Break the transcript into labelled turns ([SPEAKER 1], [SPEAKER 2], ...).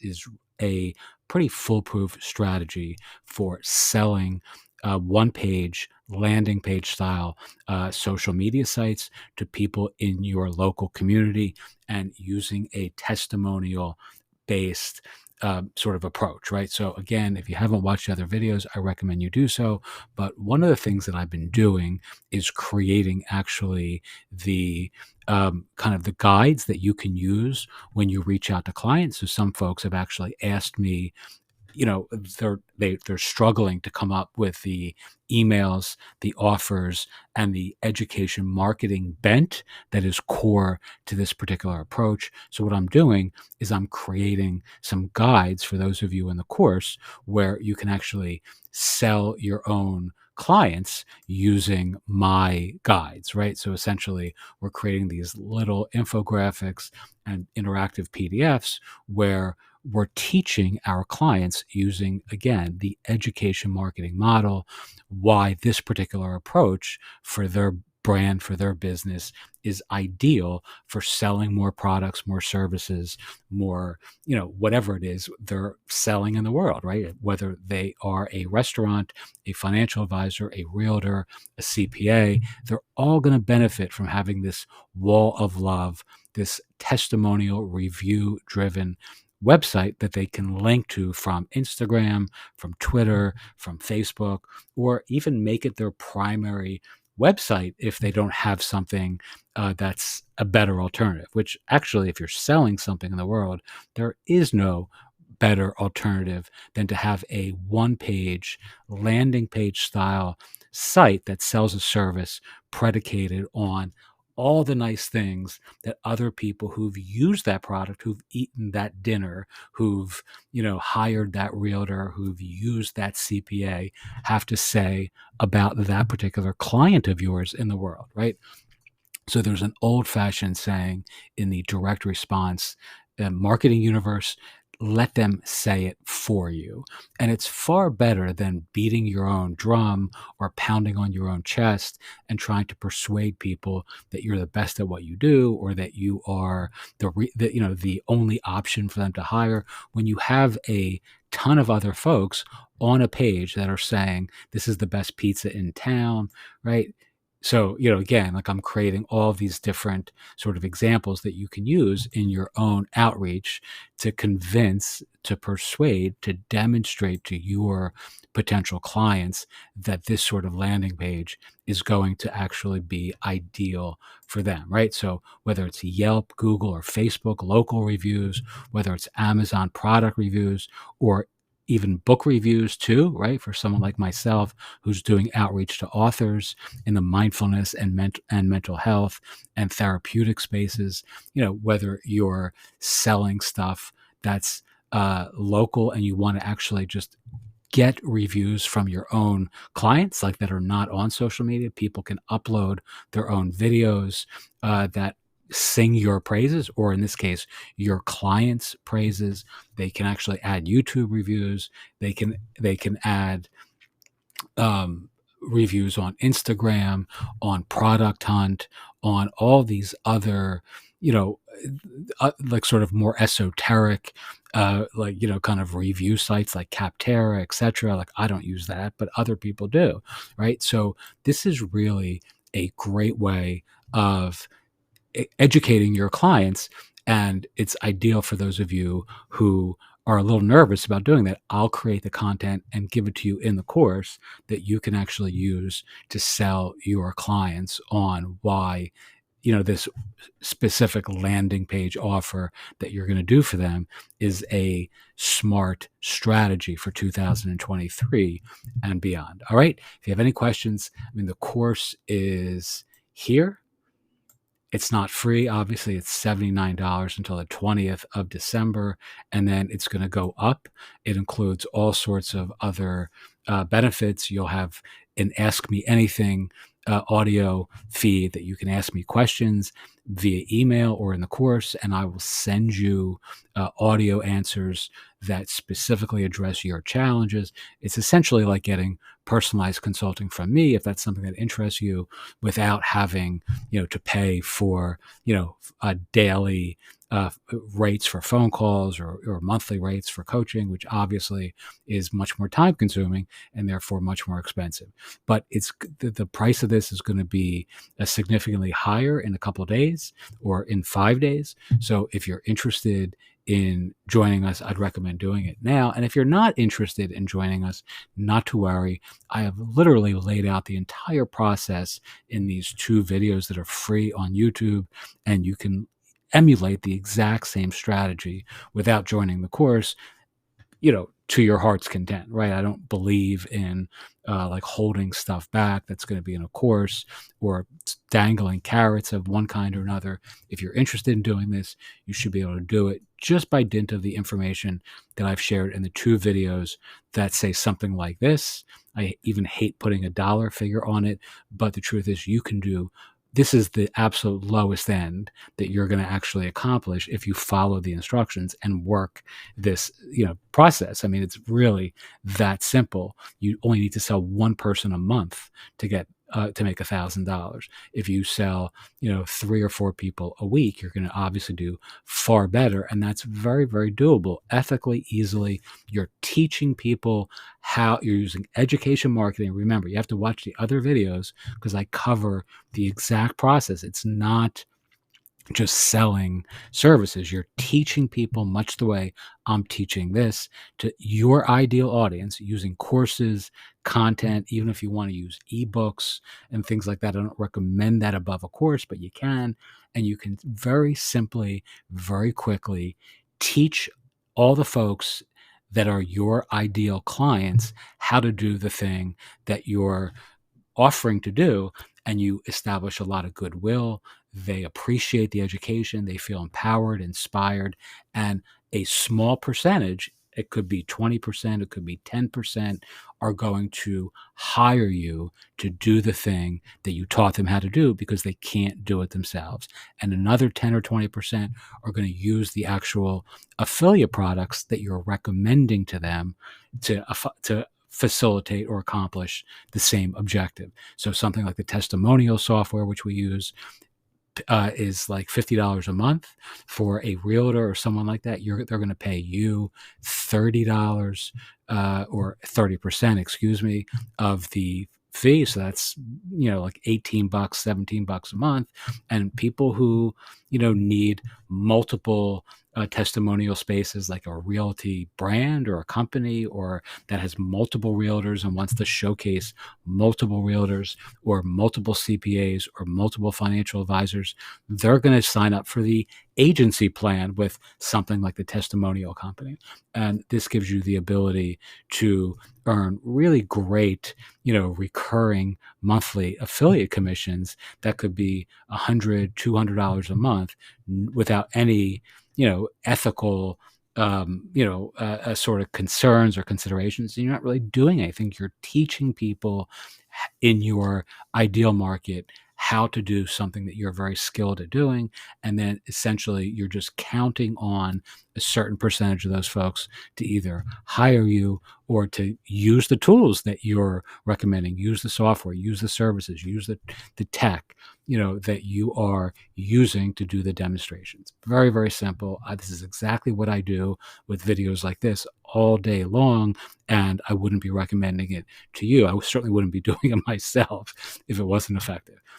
[SPEAKER 1] is a pretty foolproof strategy for selling one page, landing page style social media sites to people in your local community and using a testimonial based sort of approach, right? So again, if you haven't watched the other videos, I recommend you do so. But one of the things that I've been doing is creating actually the kind of the guides that you can use when you reach out to clients. So some folks have actually asked me, they're struggling to come up with the emails, the offers, and the education marketing bent that is core to this particular approach. So what I'm doing is I'm creating some guides for those of you in the course where you can actually sell your own clients using my guides, right? So essentially we're creating these little infographics and interactive PDFs where we're teaching our clients using, again, the education marketing model, why this particular approach for their brand, for their business is ideal for selling more products, more services, more, whatever it is they're selling in the world, right? Whether they are a restaurant, a financial advisor, a realtor, a CPA, they're all going to benefit from having this wall of love, this testimonial review driven website that they can link to from Instagram, from Twitter, from Facebook, or even make it their primary website if they don't have something that's a better alternative, which actually, if you're selling something in the world, there is no better alternative than to have a one-page landing page style site that sells a service predicated on all the nice things that other people who've used that product, who've eaten that dinner, who've, hired that realtor, who've used that CPA have to say about that particular client of yours in the world, right? So there's an old fashioned saying in the direct response marketing universe, let them say it for you. And it's far better than beating your own drum or pounding on your own chest and trying to persuade people that you're the best at what you do or that you are the only option for them to hire, when you have a ton of other folks on a page that are saying this is the best pizza in town, right? So, again, like I'm creating all these different sort of examples that you can use in your own outreach to convince, to persuade, to demonstrate to your potential clients that this sort of landing page is going to actually be ideal for them, right? So whether it's Yelp, Google, or Facebook local reviews, whether it's Amazon product reviews, or even book reviews too, right? For someone like myself who's doing outreach to authors in the mindfulness and mental health and therapeutic spaces, whether you're selling stuff that's local and you want to actually just get reviews from your own clients, like that are not on social media. People can upload their own videos that sing your praises, or in this case, your clients' praises. They can actually add YouTube reviews. They can add reviews on Instagram, on Product Hunt, on all these other, like sort of more esoteric, kind of review sites like Capterra, etc. Like I don't use that, but other people do, right? So this is really a great way of educating your clients, and it's ideal for those of you who are a little nervous about doing that. I'll create the content and give it to you in the course that you can actually use to sell your clients on why this specific landing page offer that you're going to do for them is a smart strategy for 2023 and beyond. All right, if you have any questions, the course is here. It's not free. Obviously, it's $79 until the 20th of December, and then it's going to go up. It includes all sorts of other benefits. You'll have an Ask Me Anything audio feed that you can ask me questions via email or in the course, and I will send you audio answers that specifically address your challenges. It's essentially like getting personalized consulting from me, if that's something that interests you, without having to pay for a daily rates for phone calls or monthly rates for coaching, which obviously is much more time consuming and therefore much more expensive. But the price of this is going to be significantly higher in a couple of days or in 5 days. So if you're interested in joining us, I'd recommend doing it now. And if you're not interested in joining us, not to worry. I have literally laid out the entire process in these 2 videos that are free on YouTube, and you can emulate the exact same strategy without joining the course, to your heart's content, right? I don't believe in like holding stuff back that's going to be in a course or dangling carrots of one kind or another. If you're interested in doing this, you should be able to do it just by dint of the information that I've shared in the 2 videos that say something like this. I even hate putting a dollar figure on it, but the truth is you can do this is the absolute lowest end that you're going to actually accomplish if you follow the instructions and work this, process. I mean, it's really that simple. You only need to sell one person a month to get to make $1,000. If you sell, 3 or 4 people a week, you're going to obviously do far better, and that's very, very doable, ethically, easily. You're teaching people how you're using education marketing. Remember, you have to watch the other videos because I cover the exact process. It's not just selling services. You're teaching people much the way I'm teaching this to your ideal audience using courses, content, even if you want to use ebooks and things like that. I don't recommend that above a course, but you can. And you can very simply, very quickly teach all the folks that are your ideal clients how to do the thing that you're offering to do, and you establish a lot of goodwill. They appreciate the education, they feel empowered, inspired, and a small percentage, it could be 20%, it could be 10%, are going to hire you to do the thing that you taught them how to do because they can't do it themselves. And another 10 or 20% are going to use the actual affiliate products that you're recommending to them to facilitate or accomplish the same objective. So something like the testimonial software, which we use, is like $50 a month for a realtor or someone like that. They're going to pay you $30 or 30%, excuse me, of the fee. So that's, like $18, $17 a month. And people who, need multiple testimonial spaces like a realty brand or a company or that has multiple realtors and wants to showcase multiple realtors or multiple CPAs or multiple financial advisors, they're going to sign up for the agency plan with something like the testimonial company. And this gives you the ability to earn really great, recurring monthly affiliate commissions that could be $100, $200 a month without any, ethical, sort of concerns or considerations. You're not really doing anything. You're teaching people in your ideal market how to do something that you're very skilled at doing. And then essentially you're just counting on a certain percentage of those folks to either hire you or to use the tools that you're recommending, use the software, use the services, use the tech, that you are using to do the demonstrations. Very, very simple. This is exactly what I do with videos like this all day long, and I wouldn't be recommending it to you. I certainly wouldn't be doing it myself if it wasn't effective.